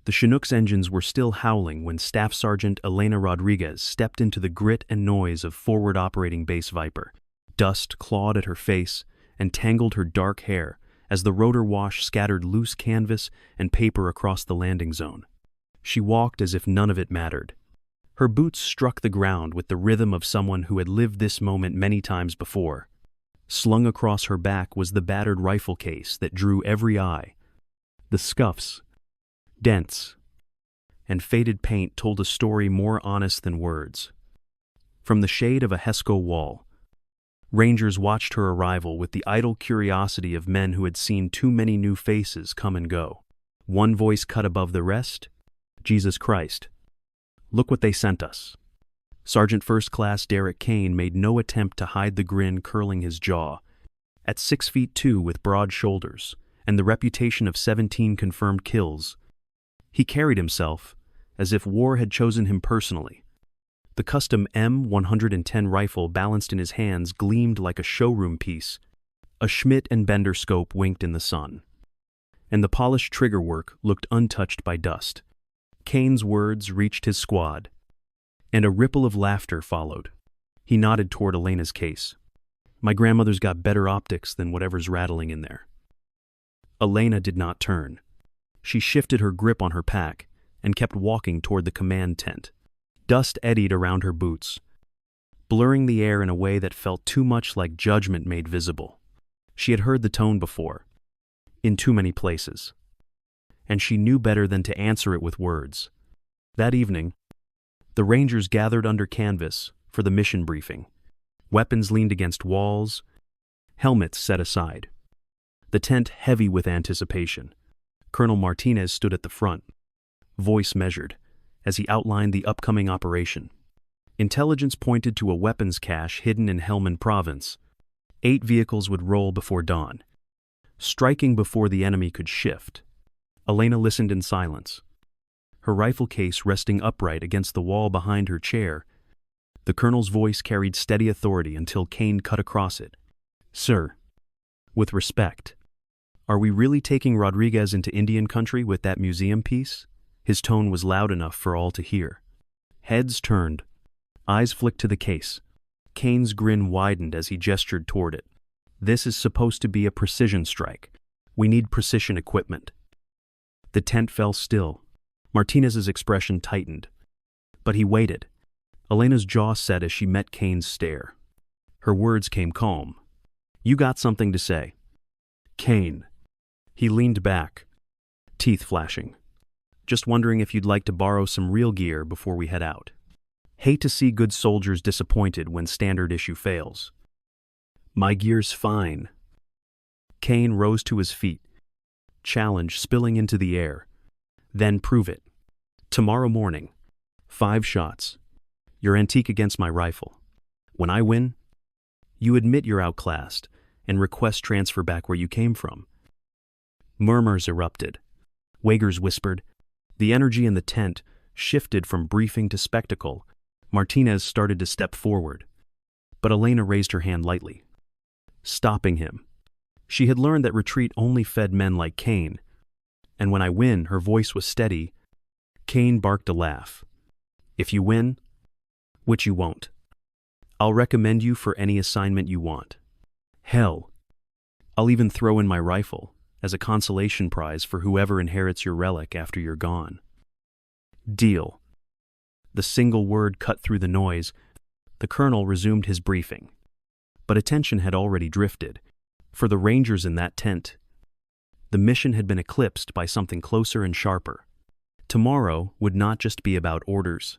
The Chinook's engines were still howling when Staff Sergeant Elena Rodriguez stepped into the grit and noise of forward operating Base Viper. Dust clawed at her face and tangled her dark hair as the rotor wash scattered loose canvas and paper across the landing zone. She walked as if none of it mattered. Her boots struck the ground with the rhythm of someone who had lived this moment many times before. Slung across her back was the battered rifle case that drew every eye. The scuffs, dents, and faded paint told a story more honest than words. From the shade of a HESCO wall, Rangers watched her arrival with the idle curiosity of men who had seen too many new faces come and go. One voice cut above the rest: "Jesus Christ. Look what they sent us." Sergeant First Class Derek Kane made no attempt to hide the grin curling his jaw. At 6'2" with broad shoulders and the reputation of 17 confirmed kills, he carried himself as if war had chosen him personally. The custom M110 rifle balanced in his hands gleamed like a showroom piece. A Schmidt and Bender scope winked in the sun, and the polished trigger work looked untouched by dust. Kane's words reached his squad, and a ripple of laughter followed. He nodded toward Elena's case. "My grandmother's got better optics than whatever's rattling in there." Elena did not turn. She shifted her grip on her pack and kept walking toward the command tent. Dust eddied around her boots, blurring the air in a way that felt too much like judgment made visible. She had heard the tone before, in too many places, and she knew better than to answer it with words. That evening, the Rangers gathered under canvas for the mission briefing. Weapons leaned against walls, helmets set aside. The tent heavy with anticipation. Colonel Martinez stood at the front, voice measured, as he outlined the upcoming operation. Intelligence pointed to a weapons cache hidden in Helmand Province. 8 vehicles would roll before dawn, striking before the enemy could shift. Elena listened in silence, her rifle case resting upright against the wall behind her chair. The colonel's voice carried steady authority until Kane cut across it. "Sir, with respect, are we really taking Rodriguez into Indian country with that museum piece?" His tone was loud enough for all to hear. Heads turned, eyes flicked to the case. Kane's grin widened as he gestured toward it. "This is supposed to be a precision strike. We need precision equipment." The tent fell still. Martinez's expression tightened. But he waited. Elena's jaw set as she met Kane's stare. Her words came calm. "You got something to say?" "Kane." He leaned back, teeth flashing. "Just wondering if you'd like to borrow some real gear before we head out. Hate to see good soldiers disappointed when standard issue fails." "My gear's fine." Kane rose to his feet, challenge spilling into the air. "Then prove it. Tomorrow morning, 5 shots. Your antique against my rifle. When I win, you admit you're outclassed and request transfer back where you came from." Murmurs erupted. Wagers whispered. The energy in the tent shifted from briefing to spectacle. Martinez started to step forward, but Elena raised her hand lightly, stopping him. She had learned that retreat only fed men like Kane, and when I win, her voice was steady. Kane barked a laugh. "If you win, which you won't, I'll recommend you for any assignment you want. Hell, I'll even throw in my rifle as a consolation prize for whoever inherits your relic after you're gone." "Deal." The single word cut through the noise. The colonel resumed his briefing. But attention had already drifted. For the Rangers in that tent, the mission had been eclipsed by something closer and sharper. Tomorrow would not just be about orders.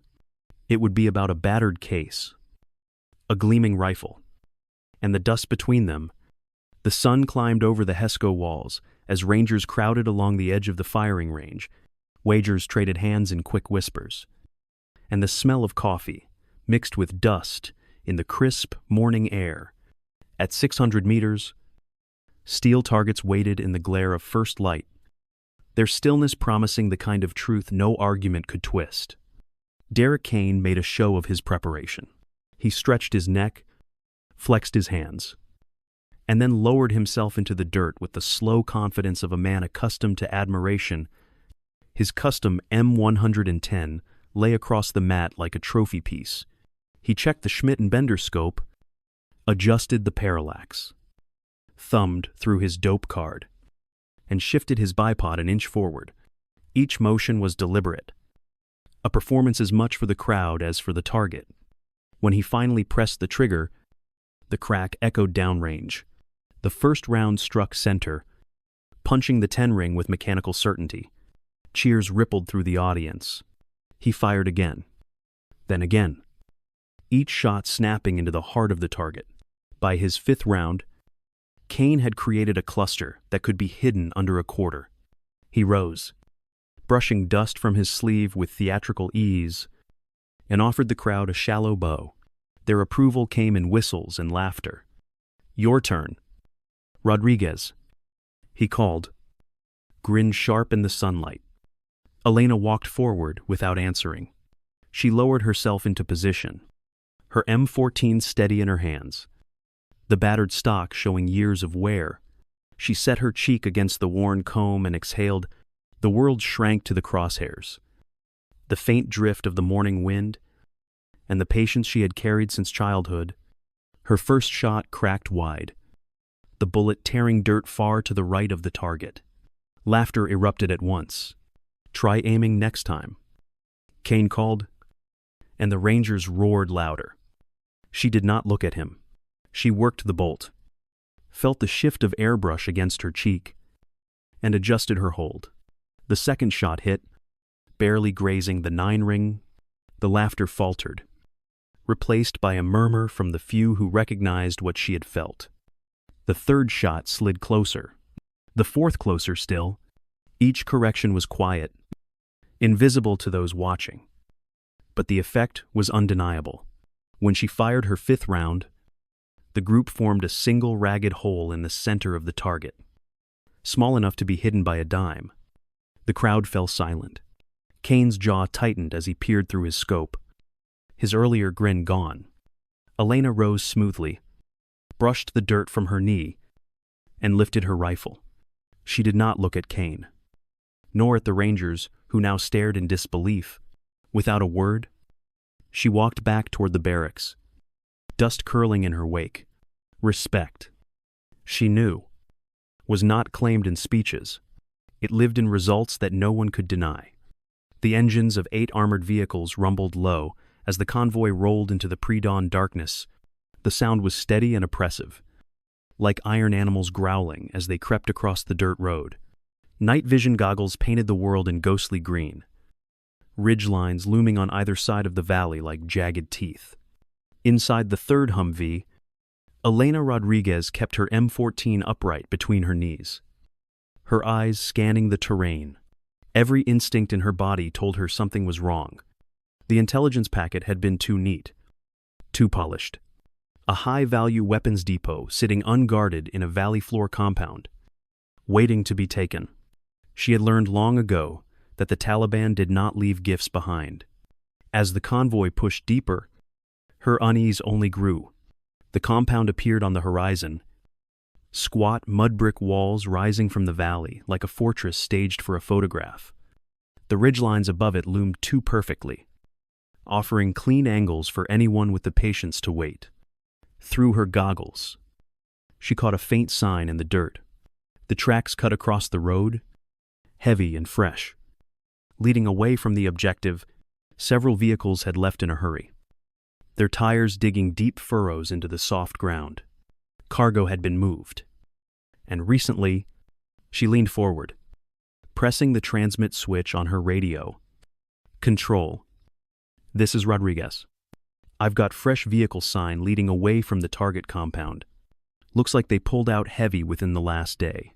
It would be about a battered case, a gleaming rifle, and the dust between them. The sun climbed over the HESCO walls as Rangers crowded along the edge of the firing range. Wagers traded hands in quick whispers. And the smell of coffee, mixed with dust in the crisp morning air. At 600 meters, steel targets waited in the glare of first light, their stillness promising the kind of truth no argument could twist. Derek Kane made a show of his preparation. He stretched his neck, flexed his hands, and then lowered himself into the dirt with the slow confidence of a man accustomed to admiration. His custom M110 lay across the mat like a trophy piece. He checked the Schmidt and Bender scope, adjusted the parallax, thumbed through his dope card, and shifted his bipod an inch forward. Each motion was deliberate, a performance as much for the crowd as for the target. When he finally pressed the trigger, the crack echoed downrange. The first round struck center, punching the 10-ring with mechanical certainty. Cheers rippled through the audience. He fired again, then again, each shot snapping into the heart of the target. By his 5th round, Cain had created a cluster that could be hidden under a quarter. He rose, brushing dust from his sleeve with theatrical ease, and offered the crowd a shallow bow. Their approval came in whistles and laughter. "Your turn, Rodriguez," he called, grin sharp in the sunlight. Elena walked forward without answering. She lowered herself into position, her M14 steady in her hands, the battered stock showing years of wear. She set her cheek against the worn comb and exhaled. The world shrank to the crosshairs. The faint drift of the morning wind, and the patience she had carried since childhood. Her first shot cracked wide, the bullet tearing dirt far to the right of the target. Laughter erupted at once. "Try aiming next time," Cain called, and the Rangers roared louder. She did not look at him. She worked the bolt, felt the shift of airbrush against her cheek, and adjusted her hold. The second shot hit, barely grazing the 9-ring. The laughter faltered, replaced by a murmur from the few who recognized what she had felt. The third shot slid closer, the fourth closer still. Each correction was quiet, invisible to those watching. But the effect was undeniable. When she fired her 5th round, the group formed a single ragged hole in the center of the target, small enough to be hidden by a dime. The crowd fell silent. Cain's jaw tightened as he peered through his scope, his earlier grin gone. Elena rose smoothly, brushed the dirt from her knee, and lifted her rifle. She did not look at Cain, nor at the Rangers, who now stared in disbelief. Without a word, she walked back toward the barracks, dust curling in her wake. Respect, she knew, was not claimed in speeches. It lived in results that no one could deny. The engines of 8 armored vehicles rumbled low as the convoy rolled into the pre-dawn darkness. The sound was steady and oppressive, like iron animals growling as they crept across the dirt road. Night vision goggles painted the world in ghostly green, ridge lines looming on either side of the valley like jagged teeth. Inside the 3rd Humvee, Elena Rodriguez kept her M14 upright between her knees, her eyes scanning the terrain. Every instinct in her body told her something was wrong. The intelligence packet had been too neat, too polished. A high-value weapons depot sitting unguarded in a valley floor compound, waiting to be taken. She had learned long ago that the Taliban did not leave gifts behind. As the convoy pushed deeper, her unease only grew. The compound appeared on the horizon, squat mud-brick walls rising from the valley like a fortress staged for a photograph. The ridgelines above it loomed too perfectly, offering clean angles for anyone with the patience to wait. Through her goggles, she caught a faint sign in the dirt. The tracks cut across the road, heavy and fresh. Leading away from the objective, several vehicles had left in a hurry, their tires digging deep furrows into the soft ground. Cargo had been moved. And recently, she leaned forward, pressing the transmit switch on her radio. "Control. This is Rodriguez. I've got fresh vehicle sign leading away from the target compound. Looks like they pulled out heavy within the last day."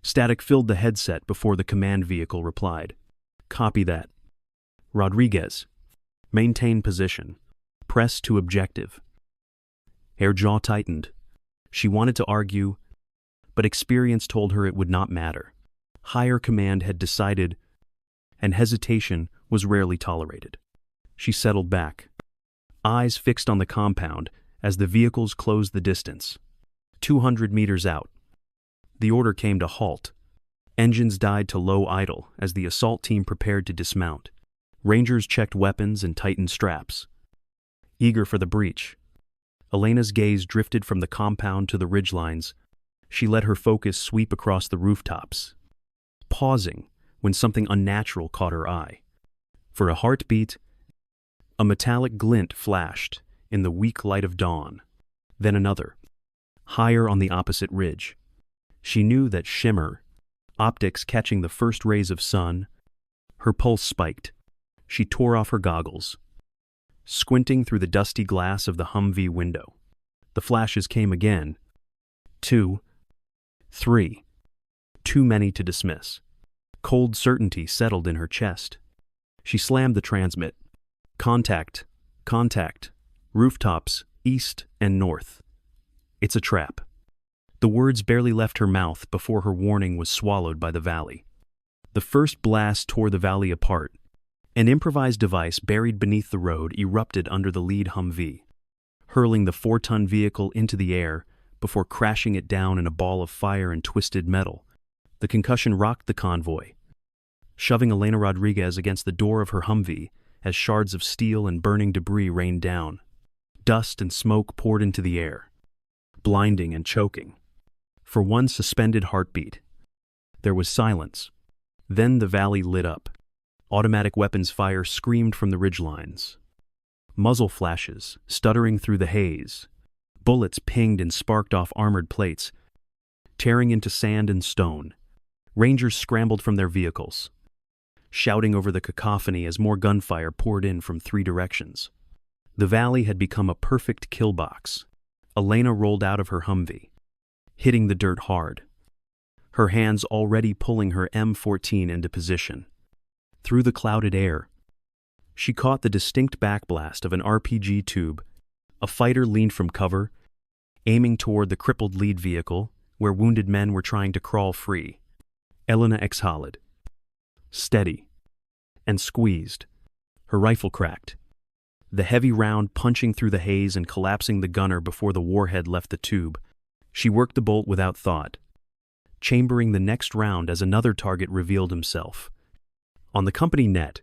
Static filled the headset before the command vehicle replied. "Copy that. Rodriguez. Maintain position. Press to objective." Her jaw tightened. She wanted to argue, but experience told her it would not matter. Higher command had decided, and hesitation was rarely tolerated. She settled back, eyes fixed on the compound as the vehicles closed the distance. 200 meters out, the order came to halt. Engines died to low idle as the assault team prepared to dismount. Rangers checked weapons and tightened straps. Eager for the breach, Elena's gaze drifted from the compound to the ridgelines. She let her focus sweep across the rooftops, pausing when something unnatural caught her eye. For a heartbeat, a metallic glint flashed in the weak light of dawn, then another, higher on the opposite ridge. She knew that shimmer, optics catching the first rays of sun. Her pulse spiked. She tore off her goggles, squinting through the dusty glass of the Humvee window. The flashes came again. 2, 3. Too many to dismiss. Cold certainty settled in her chest. She slammed the transmit. Contact, contact, rooftops, east and north. It's a trap. The words barely left her mouth before her warning was swallowed by the valley. The first blast tore the valley apart. An improvised device buried beneath the road erupted under the lead Humvee, hurling the 4-ton vehicle into the air before crashing it down in a ball of fire and twisted metal. The concussion rocked the convoy, shoving Elena Rodriguez against the door of her Humvee as shards of steel and burning debris rained down. Dust and smoke poured into the air, blinding and choking. For one suspended heartbeat, there was silence. Then the valley lit up. Automatic weapons fire screamed from the ridgelines. Muzzle flashes, stuttering through the haze. Bullets pinged and sparked off armored plates, tearing into sand and stone. Rangers scrambled from their vehicles, shouting over the cacophony as more gunfire poured in from 3 directions. The valley had become a perfect kill box. Elena rolled out of her Humvee, hitting the dirt hard, her hands already pulling her M14 into position. Through the clouded air, she caught the distinct backblast of an RPG tube. A fighter leaned from cover, aiming toward the crippled lead vehicle, where wounded men were trying to crawl free. Elena exhaled, steady, and squeezed. Her rifle cracked, the heavy round punching through the haze and collapsing the gunner before the warhead left the tube. She worked the bolt without thought, chambering the next round as another target revealed himself. On the company net,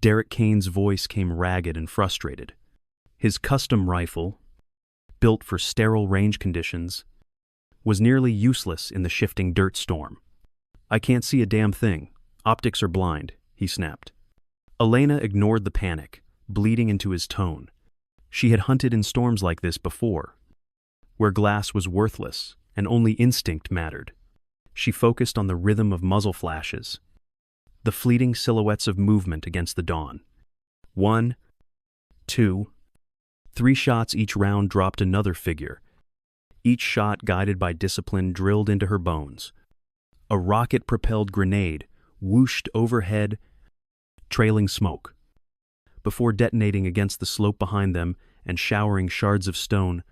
Derek Kane's voice came ragged and frustrated. His custom rifle, built for sterile range conditions, was nearly useless in the shifting dirt storm. "I can't see a damn thing. Optics are blind," he snapped. Elena ignored the panic, bleeding into his tone. She had hunted in storms like this before, where glass was worthless and only instinct mattered. She focused on the rhythm of muzzle flashes, the fleeting silhouettes of movement against the dawn. 1, 2, 3 shots each round dropped another figure. Each shot guided by discipline drilled into her bones. A rocket-propelled grenade whooshed overhead, trailing smoke. Before detonating against the slope behind them and showering shards of stone,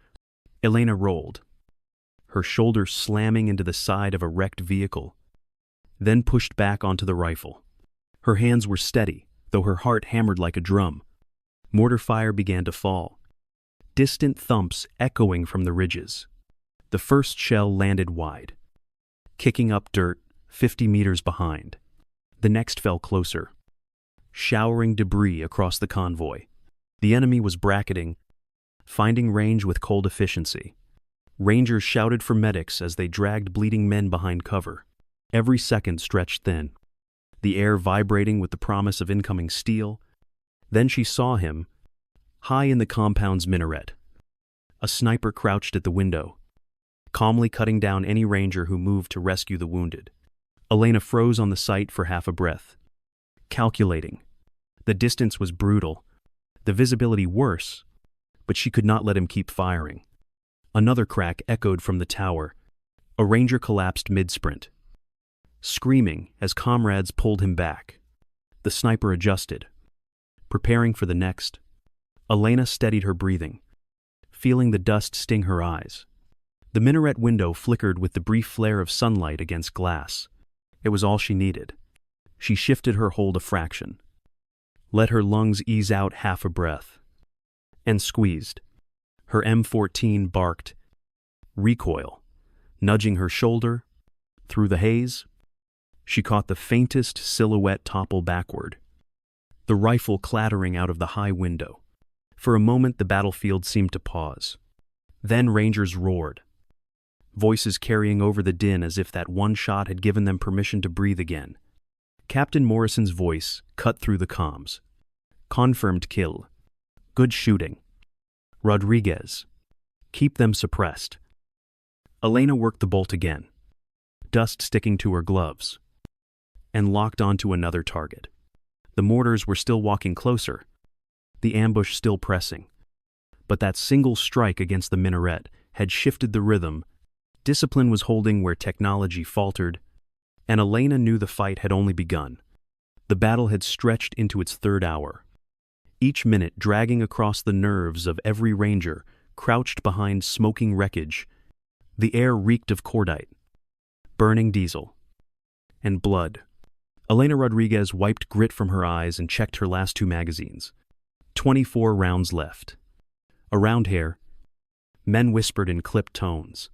Elena rolled, her shoulder slamming into the side of a wrecked vehicle, then pushed back onto the rifle. Her hands were steady, though her heart hammered like a drum. Mortar fire began to fall, distant thumps echoing from the ridges. The first shell landed wide, kicking up dirt 50 meters behind. The next fell closer, showering debris across the convoy. The enemy was bracketing, finding range with cold efficiency. Rangers shouted for medics as they dragged bleeding men behind cover. Every second stretched thin, the air vibrating with the promise of incoming steel. Then she saw him, high in the compound's minaret. A sniper crouched at the window, calmly cutting down any ranger who moved to rescue the wounded. Elena froze on the sight for half a breath, calculating. The distance was brutal, the visibility worse, but she could not let him keep firing. Another crack echoed from the tower. A ranger collapsed mid-sprint, screaming as comrades pulled him back. The sniper adjusted, preparing for the next. Elena steadied her breathing, feeling the dust sting her eyes. The minaret window flickered with the brief flare of sunlight against glass. It was all she needed. She shifted her hold a fraction, let her lungs ease out half a breath, and squeezed. Her M14 barked, recoil, nudging her shoulder. Through the haze, She caught the faintest silhouette topple backward, the rifle clattering out of the high window. For a moment the battlefield seemed to pause. Then Rangers roared, voices carrying over the din as if that one shot had given them permission to breathe again. Captain Morrison's voice cut through the comms. Confirmed kill. Good shooting. Rodriguez. Keep them suppressed. Elena worked the bolt again, dust sticking to her gloves, and locked onto another target. The mortars were still walking closer, the ambush still pressing. But that single strike against the minaret had shifted the rhythm. Discipline was holding where technology faltered, and Elena knew the fight had only begun. The battle had stretched into its third hour, each minute dragging across the nerves of every ranger crouched behind smoking wreckage. The air reeked of cordite, burning diesel, and blood. Elena Rodriguez wiped grit from her eyes and checked her last 2 magazines. 24 rounds left. Around here, men whispered in clipped tones,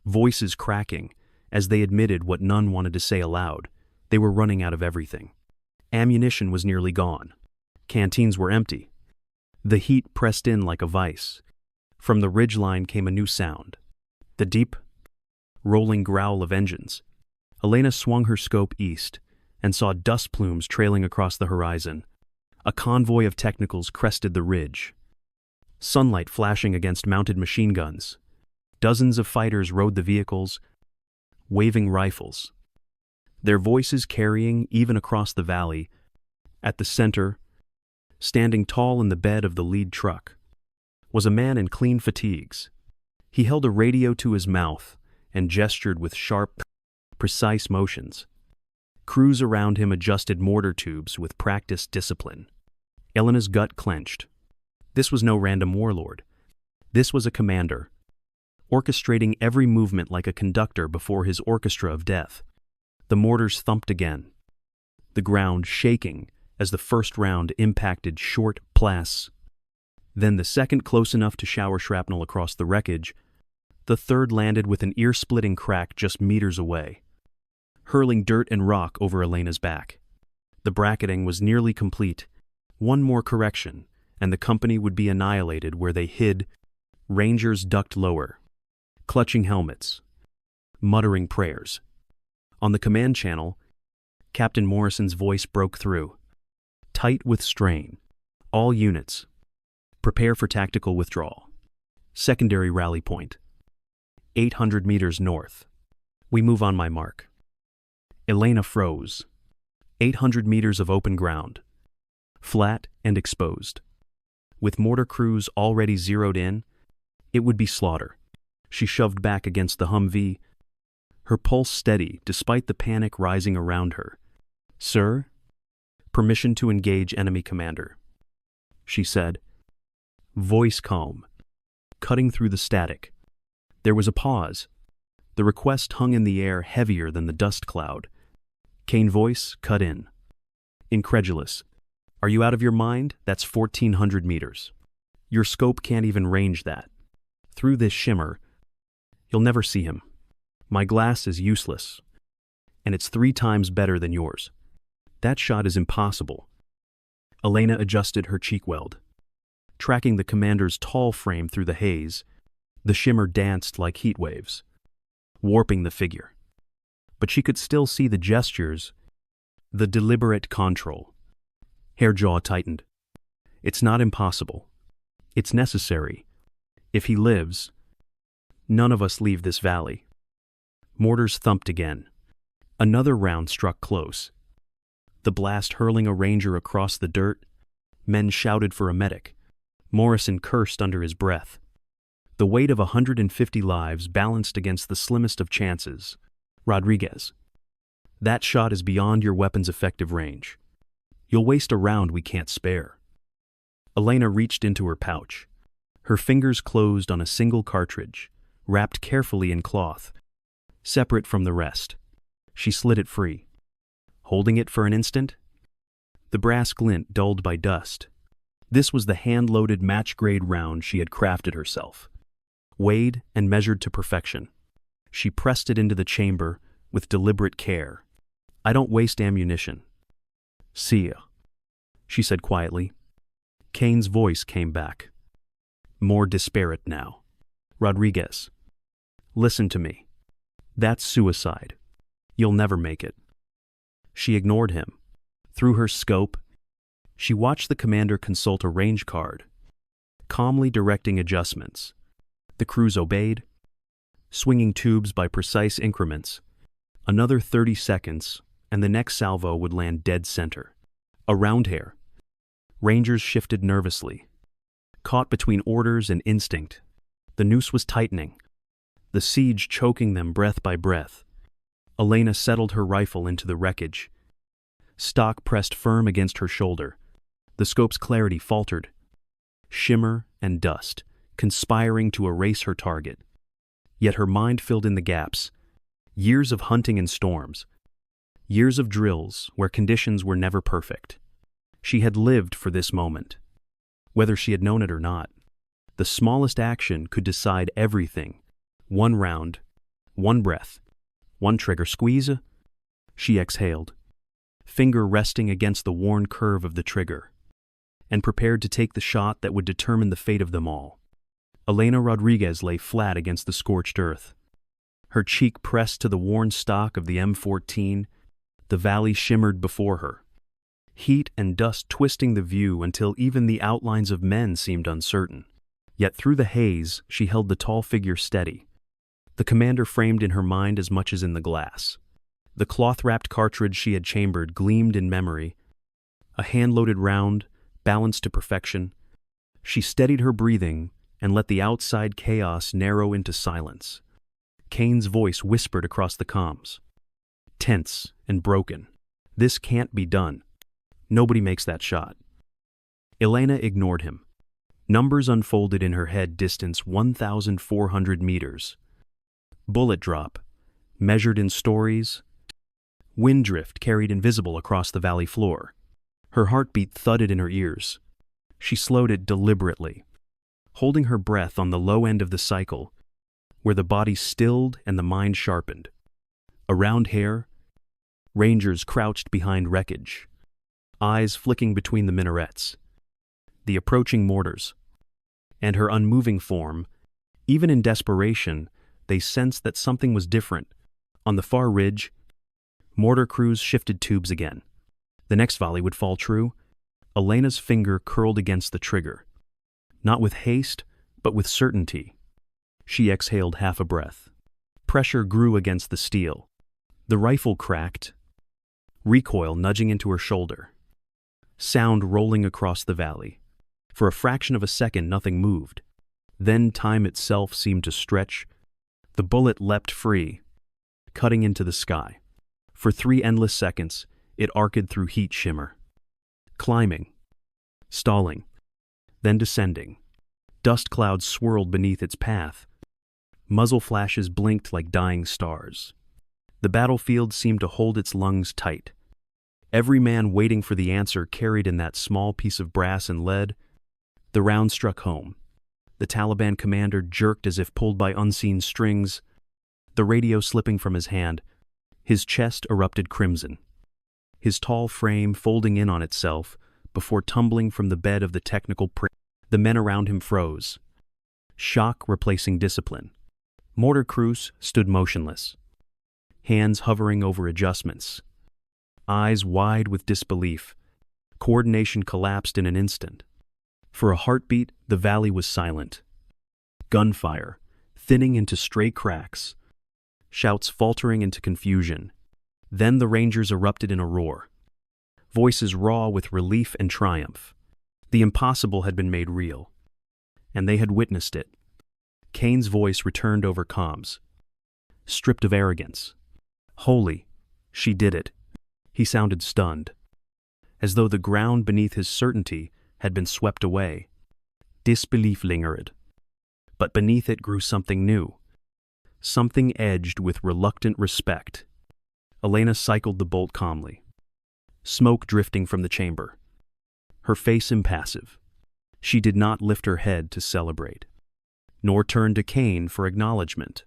voices cracking as they admitted what none wanted to say aloud. They were running out of everything. Ammunition was nearly gone. Canteens were empty. The heat pressed in like a vice. From the ridgeline came a new sound, the deep, rolling growl of engines. Elena swung her scope east and saw dust plumes trailing across the horizon. A convoy of technicals crested the ridge, sunlight flashing against mounted machine guns. Dozens of fighters rode the vehicles, waving rifles, their voices carrying even across the valley. At the center, standing tall in the bed of the lead truck, was a man in clean fatigues. He held a radio to his mouth and gestured with sharp, precise motions. Crews around him adjusted mortar tubes with practiced discipline. Elena's gut clenched. This was no random warlord. This was a commander, orchestrating every movement like a conductor before his orchestra of death. The mortars thumped again, the ground shaking as the first round impacted short blasts. Then the second close enough to shower shrapnel across the wreckage. The third landed with an ear-splitting crack just meters away, hurling dirt and rock over Elena's back. The bracketing was nearly complete. One more correction, and the company would be annihilated where they hid. Rangers ducked lower, clutching helmets, muttering prayers. On the command channel, Captain Morrison's voice broke through, tight with strain. All units, prepare for tactical withdrawal. Secondary rally point, 800 meters north. We move on my mark. Elena froze. 800 meters of open ground, flat and exposed. With mortar crews already zeroed in, it would be slaughter. She shoved back against the Humvee, her pulse steady despite the panic rising around her. "Sir, permission to engage enemy commander," she said, voice calm, cutting through the static. There was a pause. The request hung in the air heavier than the dust cloud. Kane voice cut in, incredulous. "Are you out of your mind? That's 1,400 meters. Your scope can't even range that. Through this shimmer, you'll never see him. My glass is useless, and it's 3 times better than yours. That shot is impossible." Elena adjusted her cheek weld, tracking the commander's tall frame through the haze. The shimmer danced like heat waves, warping the figure. But she could still see the gestures, the deliberate control. Her jaw tightened. "It's not impossible. It's necessary. If he lives, none of us leave this valley." Mortars thumped again. Another round struck close, the blast hurling a ranger across the dirt. Men shouted for a medic. Morrison cursed under his breath. The weight of 150 lives balanced against the slimmest of chances. "Rodriguez, that shot is beyond your weapon's effective range. You'll waste a round we can't spare." Elena reached into her pouch. Her fingers closed on a single cartridge, wrapped carefully in cloth, separate from the rest. She slid it free, holding it for an instant, the brass glint dulled by dust. This was the hand-loaded match-grade round she had crafted herself, weighed and measured to perfection. She pressed it into the chamber with deliberate care. I don't waste ammunition. See ya, she said quietly. Kane's voice came back, more disparate now. Rodriguez, listen to me. That's suicide. You'll never make it. She ignored him. Through her scope, she watched the commander consult a range card, calmly directing adjustments. The crews obeyed, swinging tubes by precise increments. Another 30 seconds, and the next salvo would land dead center. A round hair. Rangers shifted nervously, caught between orders and instinct. The noose was tightening, the siege choking them breath by breath. Elena settled her rifle into the wreckage. Stock pressed firm against her shoulder. The scope's clarity faltered. Shimmer and dust, conspiring to erase her target. Yet her mind filled in the gaps. Years of hunting in storms. Years of drills where conditions were never perfect. She had lived for this moment, whether she had known it or not. The smallest action could decide everything. One round, one breath, one trigger squeeze. She exhaled, finger resting against the worn curve of the trigger, and prepared to take the shot that would determine the fate of them all. Elena Rodriguez lay flat against the scorched earth, her cheek pressed to the worn stock of the M14. The valley shimmered before her, heat and dust twisting the view until even the outlines of men seemed uncertain. Yet through the haze, she held the tall figure steady, the commander framed in her mind as much as in the glass. The cloth-wrapped cartridge she had chambered gleamed in memory, a hand-loaded round, balanced to perfection. She steadied her breathing and let the outside chaos narrow into silence. Kane's voice whispered across the comms, tense and broken. This can't be done. Nobody makes that shot. Elena ignored him. Numbers unfolded in her head, distance 1,400 meters. Bullet drop, measured in stories. Wind drift carried invisible across the valley floor. Her heartbeat thudded in her ears. She slowed it deliberately, holding her breath on the low end of the cycle, where the body stilled and the mind sharpened. Around hair, rangers crouched behind wreckage, eyes flicking between the minarets, the approaching mortars, and her unmoving form. Even in desperation, they sensed that something was different. On the far ridge, mortar crews shifted tubes again. The next volley would fall true. Elena's finger curled against the trigger, not with haste, but with certainty. She exhaled half a breath. Pressure grew against the steel. The rifle cracked, recoil nudging into her shoulder, sound rolling across the valley. For a fraction of a second, nothing moved. Then time itself seemed to stretch. The bullet leapt free, cutting into the sky. For 3 endless seconds, it arced through heat shimmer, climbing, stalling, then descending. Dust clouds swirled beneath its path. Muzzle flashes blinked like dying stars. The battlefield seemed to hold its lungs tight. Every man waiting for the answer carried in that small piece of brass and lead. The round struck home. The Taliban commander jerked as if pulled by unseen strings, the radio slipping from his hand. His chest erupted crimson, his tall frame folding in on itself before tumbling from the bed of the technical The men around him froze, shock replacing discipline. Mortar crews stood motionless, hands hovering over adjustments, eyes wide with disbelief. Coordination collapsed in an instant. For a heartbeat, the valley was silent. Gunfire, thinning into stray cracks, shouts faltering into confusion. Then the Rangers erupted in a roar, voices raw with relief and triumph. The impossible had been made real, and they had witnessed it. Kane's voice returned over comms, stripped of arrogance. Holy, she did it. He sounded stunned, as though the ground beneath his certainty had been swept away. Disbelief lingered, but beneath it grew something new, something edged with reluctant respect. Elena cycled the bolt calmly, smoke drifting from the chamber, her face impassive. She did not lift her head to celebrate, nor turn to Kane for acknowledgement.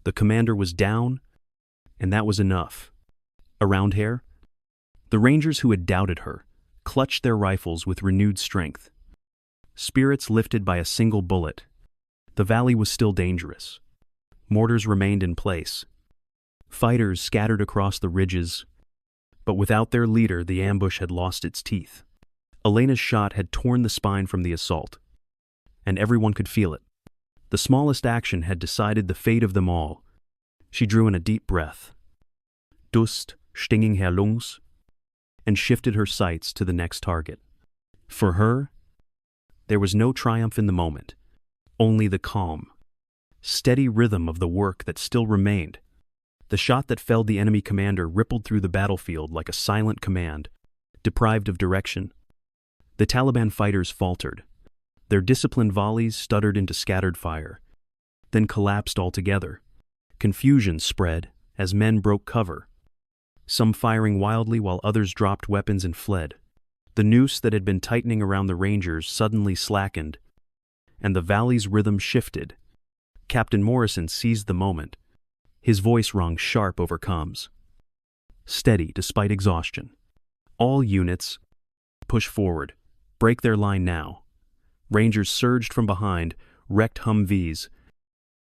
The commander was down, and that was enough. A round hair? The rangers who had doubted her clutched their rifles with renewed strength. Spirits lifted by a single bullet. The valley was still dangerous. Mortars remained in place. Fighters scattered across the ridges, but without their leader, the ambush had lost its teeth. Elena's shot had torn the spine from the assault, and everyone could feel it. The smallest action had decided the fate of them all. She drew in a deep breath. Dust, stinging her lungs, and shifted her sights to the next target. For her, there was no triumph in the moment, only the calm, steady rhythm of the work that still remained. The shot that felled the enemy commander rippled through the battlefield like a silent command, deprived of direction. The Taliban fighters faltered. Their disciplined volleys stuttered into scattered fire, then collapsed altogether. Confusion spread as men broke cover, some firing wildly while others dropped weapons and fled. The noose that had been tightening around the Rangers suddenly slackened, and the valley's rhythm shifted. Captain Morrison seized the moment. His voice rung sharp over comms. Steady despite exhaustion. All units, push forward. Break their line now. Rangers surged from behind, wrecked Humvees,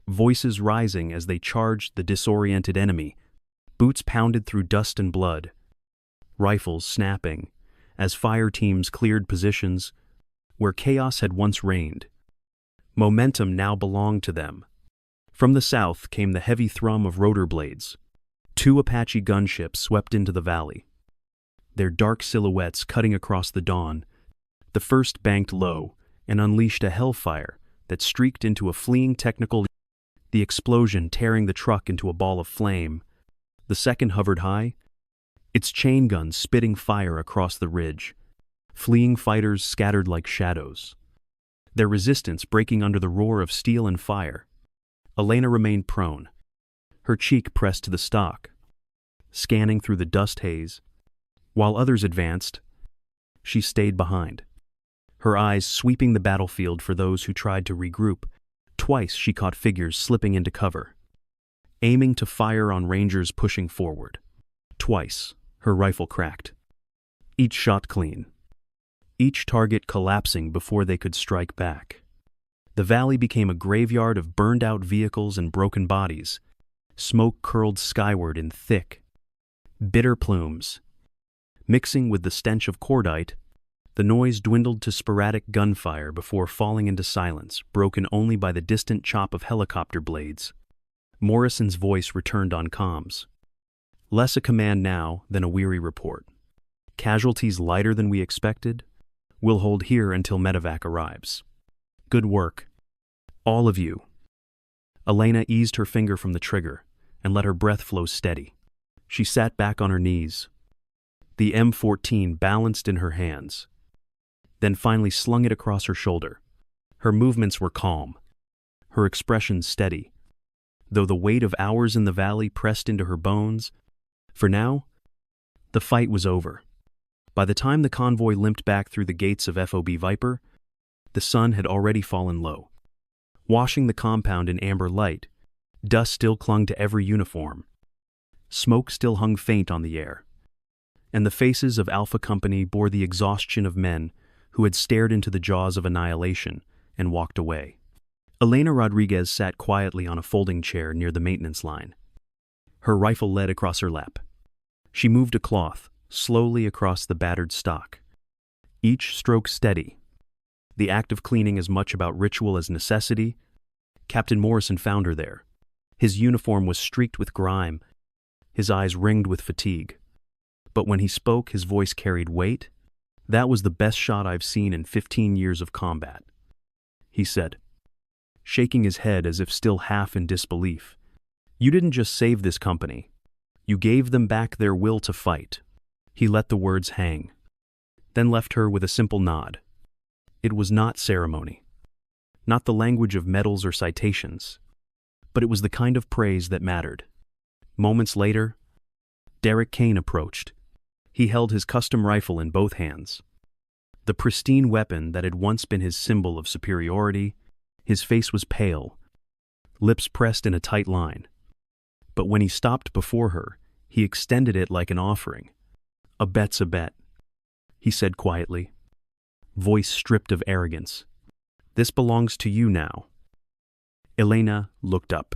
voices rising as they charged the disoriented enemy. Boots pounded through dust and blood, rifles snapping as fire teams cleared positions where chaos had once reigned. Momentum now belonged to them. From the south came the heavy thrum of rotor blades. 2 Apache gunships swept into the valley, their dark silhouettes cutting across the dawn. The first banked low and unleashed a hellfire that streaked into a fleeing technical, the explosion tearing the truck into a ball of flame. The second hovered high, its chain guns spitting fire across the ridge. Fleeing fighters scattered like shadows, their resistance breaking under the roar of steel and fire. Elena remained prone, her cheek pressed to the stock, scanning through the dust haze. While others advanced, she stayed behind, her eyes sweeping the battlefield for those who tried to regroup. Twice she caught figures slipping into cover, aiming to fire on Rangers pushing forward. Twice, her rifle cracked, each shot clean, each target collapsing before they could strike back. The valley became a graveyard of burned-out vehicles and broken bodies. Smoke curled skyward in thick, bitter plumes. Mixing with the stench of cordite, the noise dwindled to sporadic gunfire before falling into silence, broken only by the distant chop of helicopter blades. Morrison's voice returned on comms. Less a command now than a weary report. Casualties lighter than we expected. We'll hold here until medevac arrives. Good work, all of you. Elena eased her finger from the trigger and let her breath flow steady. She sat back on her knees, the M14 balanced in her hands, then finally slung it across her shoulder. Her movements were calm, her expression steady, though the weight of hours in the valley pressed into her bones. For now, the fight was over. By the time the convoy limped back through the gates of FOB Viper, the sun had already fallen low, washing the compound in amber light. Dust still clung to every uniform. Smoke still hung faint on the air, and the faces of Alpha Company bore the exhaustion of men who had stared into the jaws of annihilation and walked away. Elena Rodriguez sat quietly on a folding chair near the maintenance line, her rifle lead across her lap. She moved a cloth slowly across the battered stock, each stroke steady, the act of cleaning as much about ritual as necessity. Captain Morrison found her there. His uniform was streaked with grime, his eyes ringed with fatigue. But when he spoke, his voice carried weight. That was the best shot I've seen in 15 years of combat, he said, shaking his head as if still half in disbelief. You didn't just save this company. You gave them back their will to fight. He let the words hang, then left her with a simple nod. It was not ceremony, not the language of medals or citations, but it was the kind of praise that mattered. Moments later, Derek Kane approached. He held his custom rifle in both hands, the pristine weapon that had once been his symbol of superiority. His face was pale, lips pressed in a tight line. But when he stopped before her, He extended it like an offering. "A bet's a bet," he said quietly, voice stripped of arrogance. "This belongs to you now." Elena looked up,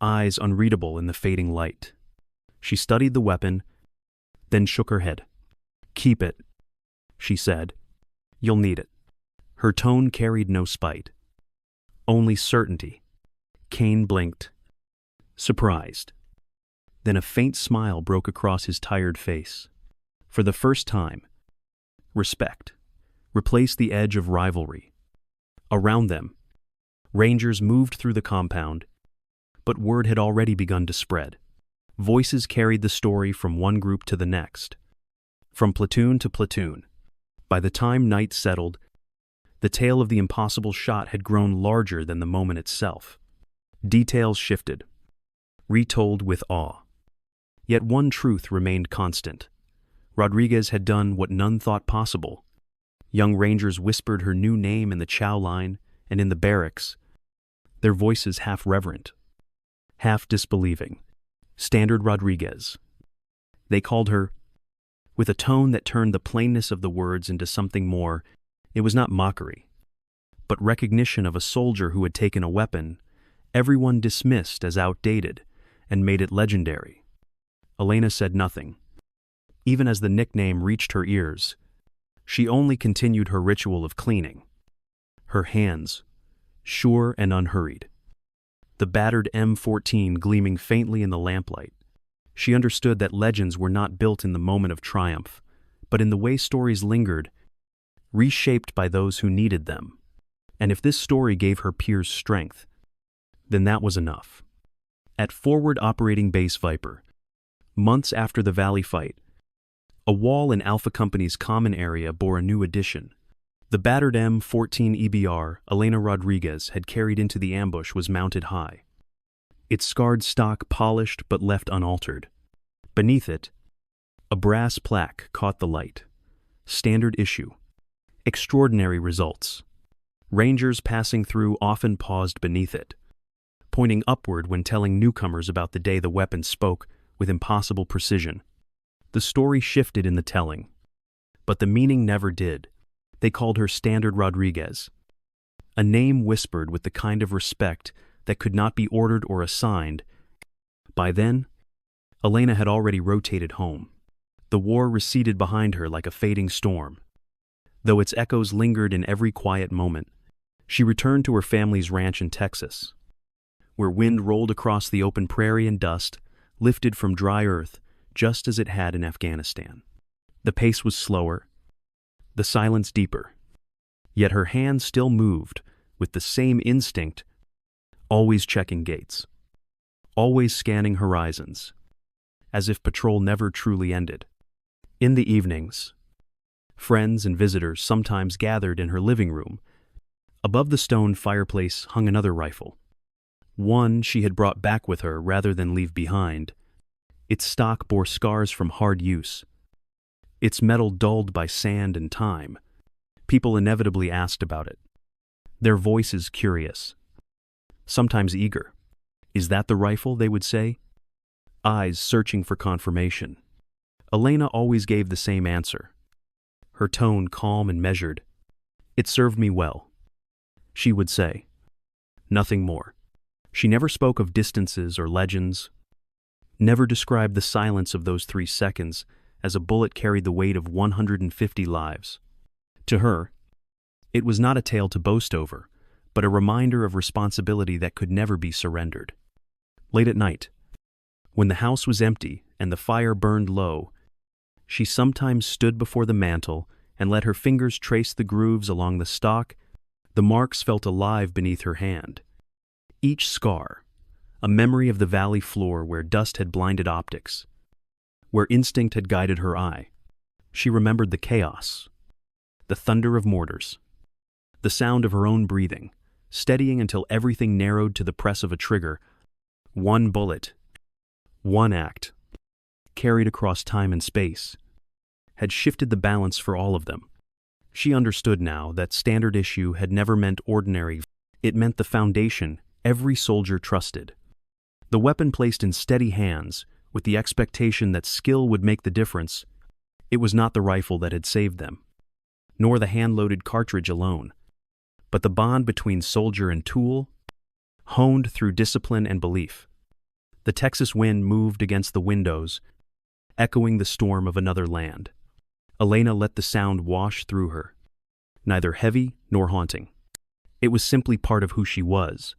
eyes unreadable in the fading light. She studied the weapon, then shook her head. "Keep it," she said. "You'll need it." Her tone carried no spite, only certainty. Kane blinked, surprised. Then a faint smile broke across his tired face. For the first time, respect replaced the edge of rivalry. Around them, Rangers moved through the compound, but word had already begun to spread. Voices carried the story from one group to the next, from platoon to platoon. By the time night settled, the tale of the impossible shot had grown larger than the moment itself. Details shifted, retold with awe. Yet one truth remained constant. Rodriguez had done what none thought possible. Young Rangers whispered her new name in the chow line and in the barracks, their voices half reverent, half disbelieving. Standard Rodriguez. They called her, with a tone that turned the plainness of the words into something more. It was not mockery, but recognition of a soldier who had taken a weapon everyone dismissed as outdated and made it legendary. Elena said nothing. Even as the nickname reached her ears, she only continued her ritual of cleaning. Her hands, sure and unhurried. The battered M14 gleaming faintly in the lamplight. She understood that legends were not built in the moment of triumph, but in the way stories lingered, reshaped by those who needed them. And if this story gave her peers strength, then that was enough. At Forward Operating Base Viper, months after the Valley fight, a wall in Alpha Company's common area bore a new addition. The battered M14 EBR Elena Rodriguez had carried into the ambush was mounted high, its scarred stock polished but left unaltered. Beneath it, a brass plaque caught the light. Standard issue. Extraordinary results. Rangers passing through often paused beneath it, pointing upward when telling newcomers about the day the weapon spoke with impossible precision. The story shifted in the telling, but the meaning never did. They called her Standard Rodriguez, a name whispered with the kind of respect that could not be ordered or assigned. By then, Elena had already rotated home. The war receded behind her like a fading storm. Though its echoes lingered in every quiet moment, she returned to her family's ranch in Texas, where wind rolled across the open prairie and dust lifted from dry earth just as it had in Afghanistan. The pace was slower, the silence deeper, yet her hand still moved with the same instinct, always checking gates, always scanning horizons, as if patrol never truly ended. In the evenings, friends and visitors sometimes gathered in her living room. Above the stone fireplace hung another rifle, one she had brought back with her rather than leave behind. Its stock bore scars from hard use, its metal dulled by sand and time. People inevitably asked about it, their voices curious, sometimes eager. "Is that the rifle?" they would say, eyes searching for confirmation. Elena always gave the same answer, her tone calm and measured. "It served me well," she would say. Nothing more. She never spoke of distances or legends, never described the silence of those 3 seconds as a bullet carried the weight of 150 lives. To her, it was not a tale to boast over, but a reminder of responsibility that could never be surrendered. Late at night, when the house was empty and the fire burned low, she sometimes stood before the mantel and let her fingers trace the grooves along the stock. The marks felt alive beneath her hand. Each scar, a memory of the valley floor where dust had blinded optics, where instinct had guided her eye. She remembered the chaos, the thunder of mortars, the sound of her own breathing, steadying until everything narrowed to the press of a trigger. One bullet, one act, carried across time and space, had shifted the balance for all of them. She understood now that standard issue had never meant ordinary. It meant the foundation every soldier trusted. The weapon placed in steady hands with the expectation that skill would make the difference. It was not the rifle that had saved them, nor the hand-loaded cartridge alone, but the bond between soldier and tool, honed through discipline and belief. The Texas wind moved against the windows, echoing the storm of another land. Elena let the sound wash through her, neither heavy nor haunting. It was simply part of who she was,